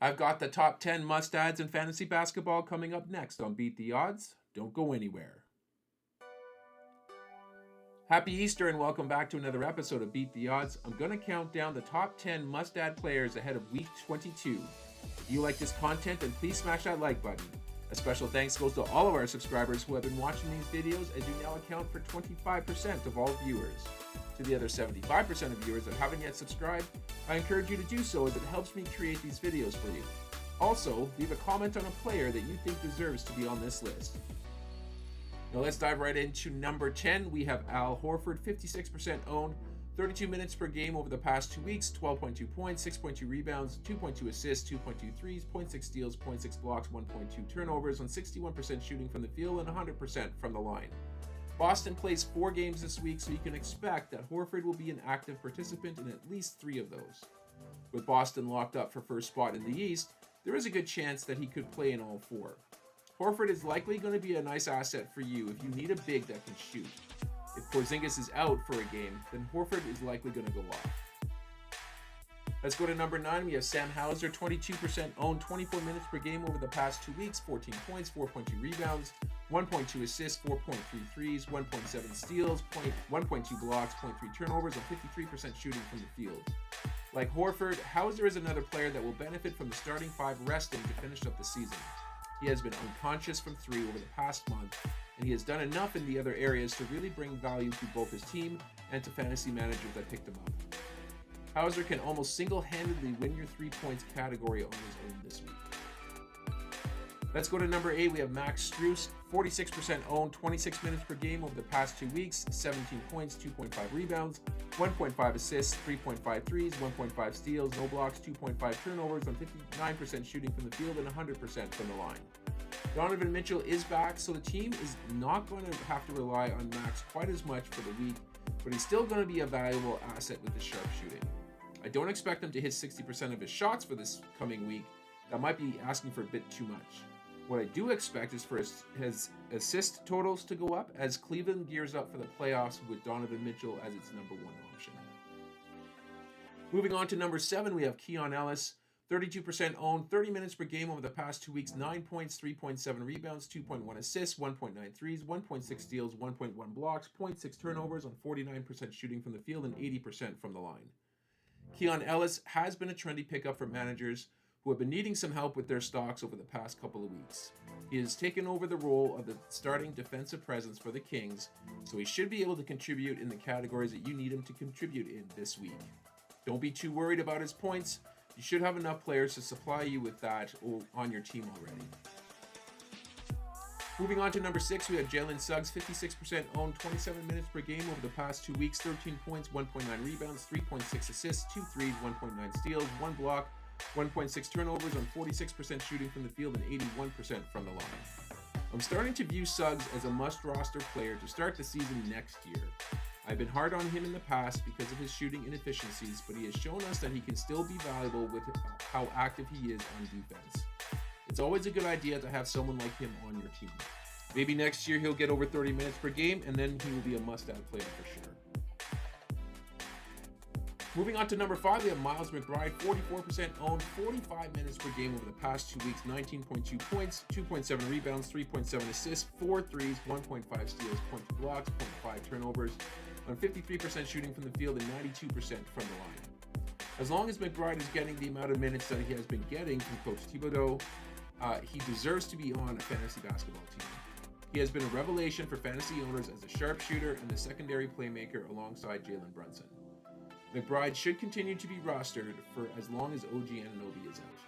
I've got the top 10 must-adds in fantasy basketball coming up next on Beat the Odds. Don't go anywhere. Happy Easter and welcome back to another episode of Beat the Odds. I'm going to count down the top 10 must-add players ahead of Week 22. If you like this content, then please smash that like button. A special thanks goes to all of our subscribers who have been watching these videos, as you now account for 25% of all viewers. To the other 75% of viewers that haven't yet subscribed, I encourage you to do so as it helps me create these videos for you. Also, leave a comment on a player that you think deserves to be on this list. Now let's dive right into number 10. We have Al Horford, 56% owned, 32 minutes per game over the past 2 weeks, 12.2 points, 6.2 rebounds, 2.2 assists, 2.2 threes, 0.6 steals, 0.6 blocks, 1.2 turnovers on 61% shooting from the field and 100% from the line. Boston plays 4 games this week, so you can expect that Horford will be an active participant in at least 3 of those. With Boston locked up for first spot in the East, there is a good chance that he could play in all 4. Horford is likely going to be a nice asset for you if you need a big that can shoot. If Porzingis is out for a game, then Horford is likely going to go off. Let's go to number 9. We have Sam Hauser, 22% owned, 24 minutes per game over the past 2 weeks, 14 points, 4.2 rebounds, 1.2 assists, 4.3 threes, 1.7 steals, 1.2 blocks, 0.3 turnovers, and 53% shooting from the field. Like Horford, Hauser is another player that will benefit from the starting 5 resting to finish up the season. He has been unconscious from 3 over the past month, and he has done enough in the other areas to really bring value to both his team and to fantasy managers that picked him up. Hauser can almost single-handedly win your 3 points category on his own this week. Let's go to number 8. We have Max Strus, 46% owned, 26 minutes per game over the past 2 weeks, 17 points, 2.5 rebounds, 1.5 assists, 3.5 threes, 1.5 steals, no blocks, 2.5 turnovers on 59% shooting from the field and 100% from the line. Donovan Mitchell is back, so the team is not going to have to rely on Max quite as much for the week, but he's still going to be a valuable asset with his sharp shooting. I don't expect him to hit 60% of his shots for this coming week. That might be asking for a bit too much. What I do expect is for his assist totals to go up as Cleveland gears up for the playoffs with Donovan Mitchell as its number 1 option. Moving on to number 7, we have Keon Ellis, 32% owned, 30 minutes per game over the past 2 weeks, 9 points, 3.7 rebounds, 2.1 assists, 1.9 threes, 1.6 steals, 1.1 blocks, 0.6 turnovers on 49% shooting from the field and 80% from the line. Keon Ellis has been a trendy pickup for managers who have been needing some help with their stocks over the past couple of weeks. He has taken over the role of the starting defensive presence for the Kings, so he should be able to contribute in the categories that you need him to contribute in this week. Don't be too worried about his points. You should have enough players to supply you with that on your team already. Moving on to number 6, we have Jalen Suggs, 56% owned, 27 minutes per game over the past 2 weeks, 13 points, 1.9 rebounds, 3.6 assists, 2 threes, 1.9 steals, 1 block, 1.6 turnovers on 46% shooting from the field and 81% from the line. I'm starting to view Suggs as a must-roster player to start the season next year. I've been hard on him in the past because of his shooting inefficiencies, but he has shown us that he can still be valuable with how active he is on defense. It's always a good idea to have someone like him on your team. Maybe next year he'll get over 30 minutes per game, and then he will be a must-add player for sure. Moving on to number 5, we have Miles McBride, 44% owned, 45 minutes per game over the past 2 weeks, 19.2 points, 2.7 rebounds, 3.7 assists, 4 threes, 1.5 steals, 0.2 blocks, 0.5 turnovers, on 53% shooting from the field and 92% from the line. As long as McBride is getting the amount of minutes that he has been getting from Coach Thibodeau, he deserves to be on a fantasy basketball team. He has been a revelation for fantasy owners as a sharpshooter and the secondary playmaker alongside Jalen Brunson. McBride should continue to be rostered for as long as OG Anunoby is out.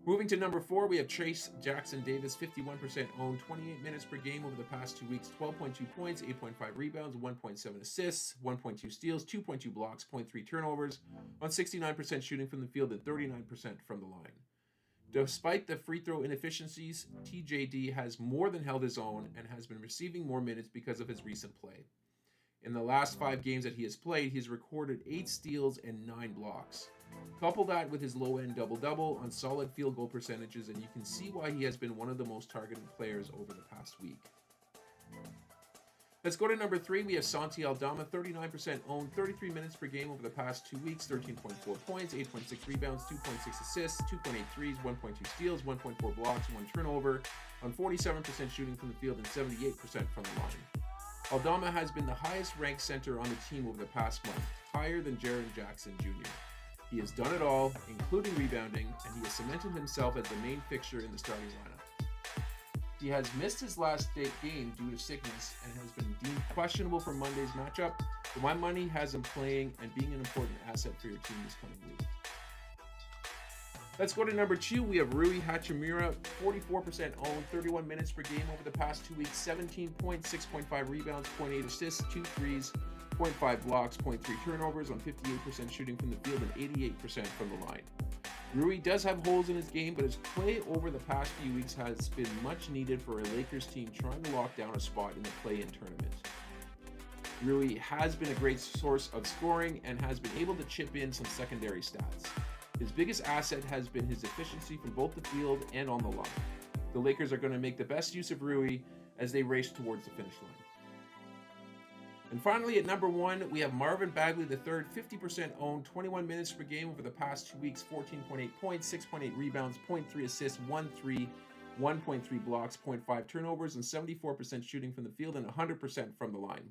Moving to number 4, we have Chase Jackson Davis, 51% owned, 28 minutes per game over the past 2 weeks, 12.2 points, 8.5 rebounds, 1.7 assists, 1.2 steals, 2.2 blocks, 0.3 turnovers, on 69% shooting from the field and 39% from the line. Despite the free throw inefficiencies, TJD has more than held his own and has been receiving more minutes because of his recent play. In the last 5 games that he has played, he's recorded 8 steals and 9 blocks. Couple that with his low-end double-double on solid field goal percentages, and you can see why he has been one of the most targeted players over the past week. Let's go to number 3. We have Santi Aldama, 39% owned, 33 minutes per game over the past 2 weeks, 13.4 points, 8.6 rebounds, 2.6 assists, 2.8 threes, 1.2 steals, 1.4 blocks, 1 turnover, on 47% shooting from the field and 78% from the line. Aldama has been the highest ranked center on the team over the past month, higher than Jaren Jackson Jr. He has done it all, including rebounding, and he has cemented himself as the main fixture in the starting lineup. He has missed his last game due to sickness and has been deemed questionable for Monday's matchup, but my money has him playing and being an important asset for your team this coming week. Let's go to number 2. We have Rui Hachimura, 44% owned, 31 minutes per game over the past 2 weeks, 17 points, 6.5 rebounds, 0.8 assists, 2 threes, 0.5 blocks, 0.3 turnovers on 58% shooting from the field and 88% from the line. Rui does have holes in his game, but his play over the past few weeks has been much needed for a Lakers team trying to lock down a spot in the play-in tournament. Rui has been a great source of scoring and has been able to chip in some secondary stats. His biggest asset has been his efficiency from both the field and on the line. The Lakers are going to make the best use of Rui as they race towards the finish line. And finally, at number 1, we have Marvin Bagley III, 50% owned, 21 minutes per game over the past 2 weeks, 14.8 points, 6.8 rebounds, 0.3 assists, 1 3, 1.3 blocks, 0.5 turnovers, and 74% shooting from the field and 100% from the line.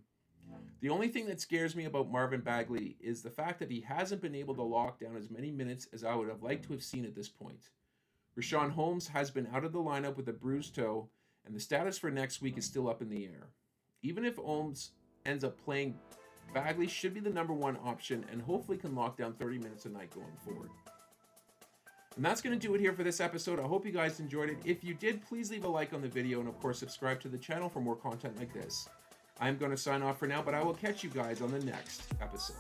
The only thing that scares me about Marvin Bagley is the fact that he hasn't been able to lock down as many minutes as I would have liked to have seen at this point. Richaun Holmes has been out of the lineup with a bruised toe, and the status for next week is still up in the air. Even if Holmes ends up playing, Bagley should be the number 1 option and hopefully can lock down 30 minutes a night going forward. And that's going to do it here for this episode. I hope you guys enjoyed it. If you did, please leave a like on the video and of course subscribe to the channel for more content like this. I'm going to sign off for now, but I will catch you guys on the next episode.